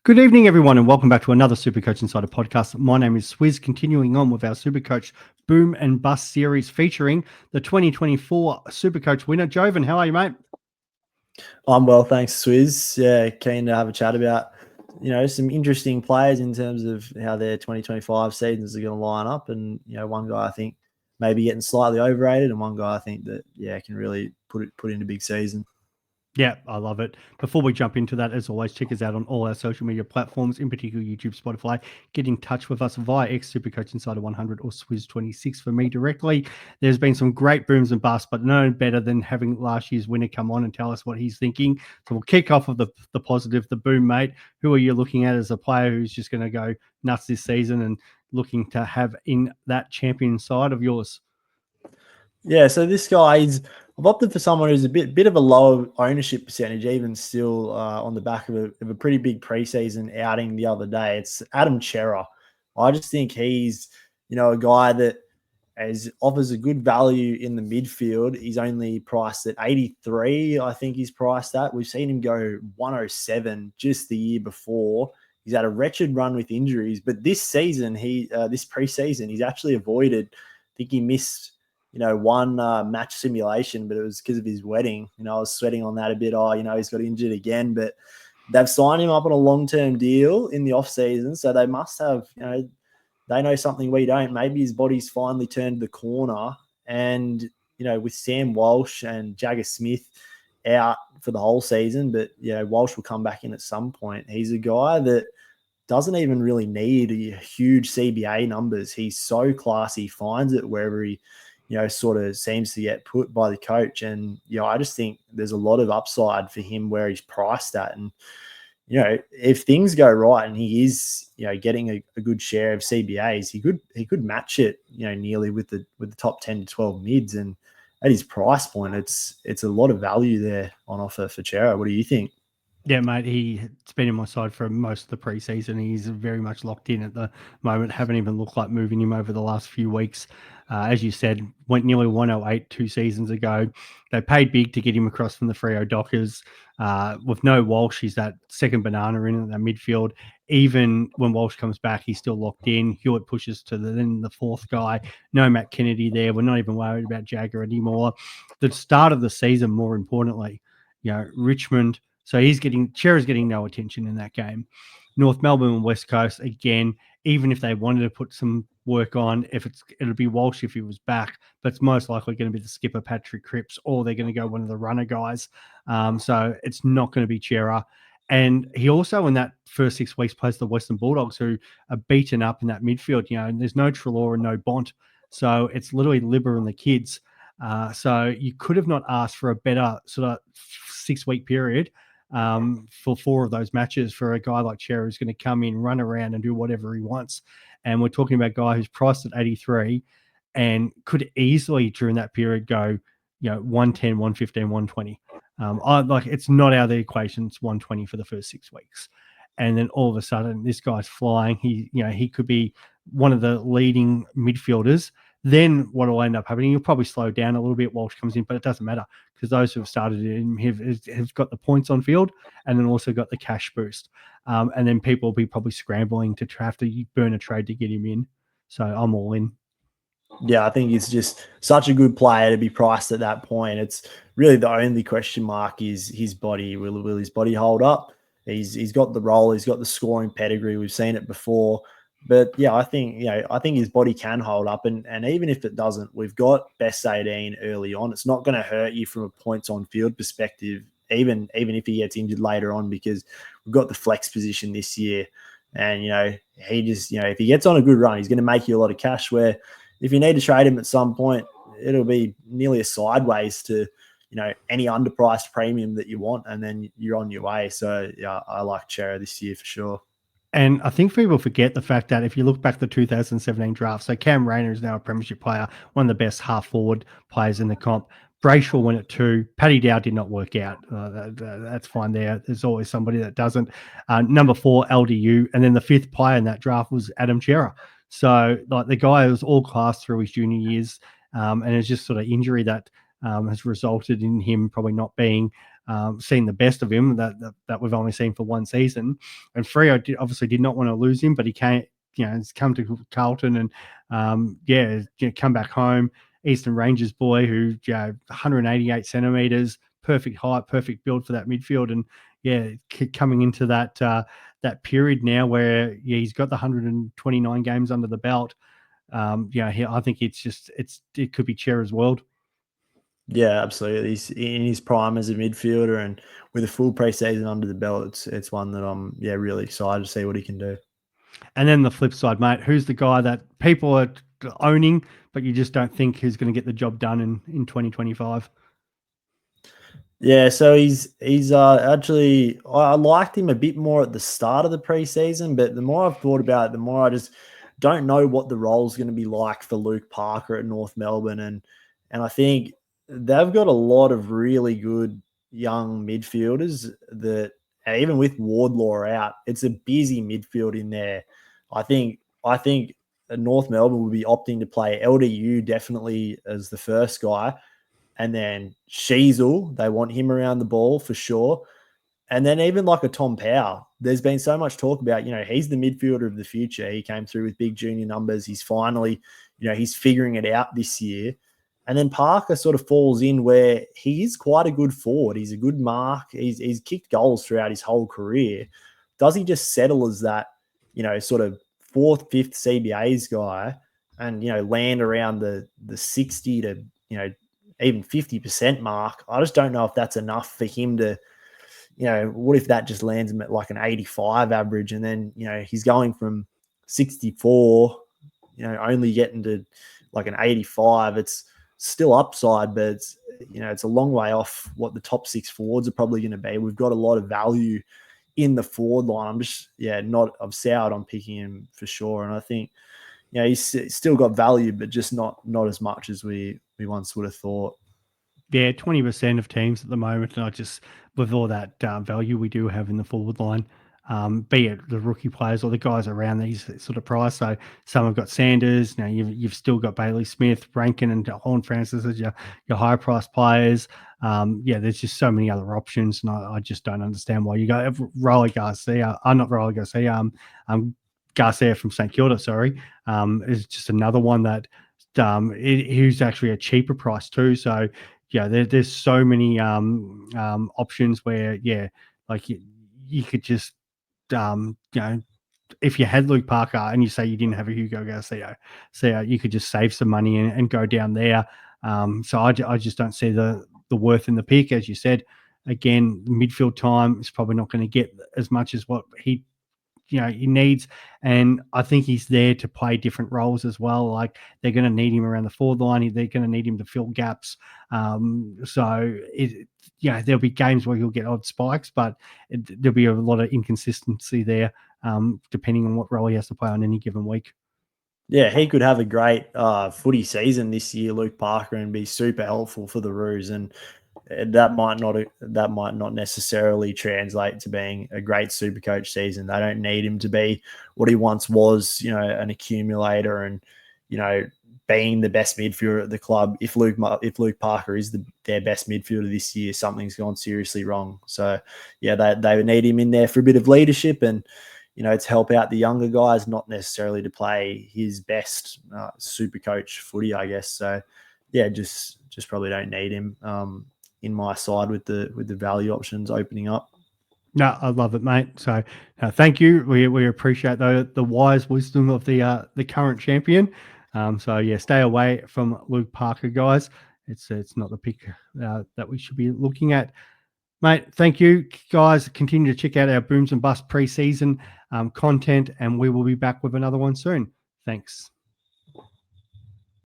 Good evening, everyone, and welcome back to another Supercoach Insider podcast. My name is Swizz, continuing on with our Supercoach Boom and Bust series featuring the 2024 Supercoach winner, Joven. How are you, mate? I'm well, thanks, Swizz. Yeah, keen to have a chat about, some interesting players in terms of how their 2025 seasons are going to line up. And, one guy I think maybe getting slightly overrated and one guy I think that, can really put in a big season. Yeah, I love it. Before we jump into that, as always, check us out on all our social media platforms, in particular YouTube, Spotify. Get in touch with us via X Supercoach Insider 100 or Swizz26 for me directly. There's been some great booms and busts, but no better than having last year's winner come on and tell us what he's thinking. So we'll kick off with the positive, the boom, mate. Who are you looking at as a player who's just going to go nuts this season and looking to have in that champion side of yours? Yeah, so this guy I've opted for someone who's a bit of a lower ownership percentage, even still on the back of a pretty big preseason outing the other day. It's Adam Cerra. I just think he's, a guy that offers a good value in the midfield. He's only priced at 83, I think he's priced at. We've seen him go 107 just the year before. He's had a wretched run with injuries, but this season, this preseason, he's actually avoided. I think he missed one match simulation, but it was because of his wedding. I was sweating on that a bit. He's got injured again, but they've signed him up on a long-term deal in the off season. So they must have, they know something we don't. Maybe his body's finally turned the corner. And, with Sam Walsh and Jagger Smith out for the whole season, but, Walsh will come back in at some point. He's a guy that doesn't even really need huge CBA numbers. He's so classy, finds it wherever he, sort of seems to get put by the coach. And, I just think there's a lot of upside for him where he's priced at. And, if things go right and he is, getting a good share of CBAs, he could match it, nearly with the top 10 to 12 mids. And at his price point, it's a lot of value there on offer for Cerra. What do you think? Yeah, mate, he's been in my side for most of the preseason. He's very much locked in at the moment. Haven't even looked like moving him over the last few weeks. As you said, went nearly 108 2 seasons ago. They paid big to get him across from the Freo Dockers. With no Walsh, he's that second banana in the midfield. Even when Walsh comes back, he's still locked in. Hewitt pushes to the fourth guy. No Matt Kennedy there. We're not even worried about Jagger anymore. The start of the season, more importantly, Richmond. So Cerra's getting no attention in that game. North Melbourne and West Coast, again, even if they wanted to put some work on, it'll be Walsh if he was back, but it's most likely going to be the skipper, Patrick Cripps, or they're going to go one of the runner guys. So it's not going to be Cerra. And he also, in that first 6 weeks, plays the Western Bulldogs, who are beaten up in that midfield, and there's no Treloar and no Bont. So it's literally Libba and the kids. So you could have not asked for a better sort of 6-week period for 4 of those matches for a guy like Cerra who's going to come in, run around and do whatever he wants. And we're talking about a guy who's priced at 83 and could easily during that period go, 110, 115, 120. It's not out of the equation. It's 120 for the first 6 weeks. And then all of a sudden this guy's flying. He could be one of the leading midfielders. Then what will end up happening? He'll probably slow down a little bit. Walsh comes in, but it doesn't matter because those who have started him have got the points on field and then also got the cash boost. And then people will be probably scrambling to have to burn a trade to get him in. So I'm all in. Yeah, I think it's just such a good player to be priced at that point. It's really the only question mark is his body. Will his body hold up? He's got the role. He's got the scoring pedigree. We've seen it before. But yeah, I think his body can hold up, and even if it doesn't, we've got best 18 early on. It's not going to hurt you from a points on field perspective, even if he gets injured later on, because we've got the flex position this year, and he just if he gets on a good run, he's going to make you a lot of cash. Where if you need to trade him at some point, it'll be nearly a sideways to any underpriced premium that you want, and then you're on your way. So yeah, I like Cerra this year for sure. And I think people forget the fact that if you look back to the 2017 draft, so Cam Rayner is now a premiership player, one of the best half-forward players in the comp. Brayshaw went at 2. Paddy Dow did not work out. That's fine there. There's always somebody that doesn't. Number 4, LDU. And then the 5th player in that draft was Adam Cerra. So the guy was all class through his junior years, and it's just sort of injury that has resulted in him probably not being seen the best of him that we've only seen for one season. And Freo obviously did not want to lose him, but he came, has come to Carlton and come back home. Eastern Rangers boy who 188 centimeters, perfect height, perfect build for that midfield, and coming into that period now where he's got the 129 games under the belt. I think it could be Cerra's world. Yeah, absolutely. He's in his prime as a midfielder, and with a full pre-season under the belt, it's one that I'm really excited to see what he can do. And then the flip side, mate, who's the guy that people are owning, but you just don't think who's going to get the job done in 2025? Yeah, so he's actually, I liked him a bit more at the start of the preseason, but the more I've thought about it, the more I just don't know what the role is going to be like for Luke Parker at North Melbourne, and I think they've got a lot of really good young midfielders that, and even with Wardlaw out, it's a busy midfield in there. I think North Melbourne would be opting to play LDU definitely as the first guy. And then Sheasel, they want him around the ball for sure. And then even like a Tom Powell, there's been so much talk about, he's the midfielder of the future. He came through with big junior numbers. He's finally, he's figuring it out this year. And then Parker sort of falls in where he is quite a good forward. He's a good mark. He's kicked goals throughout his whole career. Does he just settle as that, sort of fourth, fifth CBAs guy and, land around the 60 to, even 50% mark? I just don't know if that's enough for him to, what if that just lands him at like an 85 average, and then, he's going from 64, only getting to like an 85. It's still upside, but it's a long way off what the top six forwards are probably going to be. We've got a lot of value in the forward line. I'm just, I've soured on picking him for sure. And I think, he's still got value, but just not as much as we once would have thought. Yeah, 20% of teams at the moment, and with all that value we do have in the forward line, be it the rookie players or the guys around these sort of price. So some have got Sanders. Now you've still got Bailey Smith, Rankin, and Horn Francis as your higher price players. There's just so many other options, and I just don't understand why you go Rolly Garcia. Not Rolly Garcia. Garcia from St Kilda. Sorry, is just another one that who's actually a cheaper price too. So there's so many options where like you could just if you had Luke Parker and you say you didn't have a Hugo Garcia, so you could just save some money and go down there. So I just don't see the worth in the pick. As you said, again, midfield time is probably not going to get as much as what he needs, and I think he's there to play different roles as well. Like they're going to need him around the forward line. They're going to need him to fill gaps. So there'll be games where he'll get odd spikes, but there'll be a lot of inconsistency there, depending on what role he has to play on any given week. Yeah, he could have a great footy season this year, Luke Parker, and be super helpful for the Roos. And that might not necessarily translate to being a great Supercoach season. They don't need him to be what he once was, an accumulator and, being the best midfielder at the club. If Luke Parker is their best midfielder this year, something's gone seriously wrong. So, they would need him in there for a bit of leadership and, to help out the younger guys, not necessarily to play his best Supercoach footy, I guess. So, just probably don't need him. In my side with the value options opening up. No, I love it, mate. So thank you. We appreciate the wise wisdom of the current champion. Stay away from Luke Parker, guys. It's not the pick that we should be looking at, mate. Thank you, guys. Continue to check out our Booms and Bust preseason content, and we will be back with another one soon. Thanks.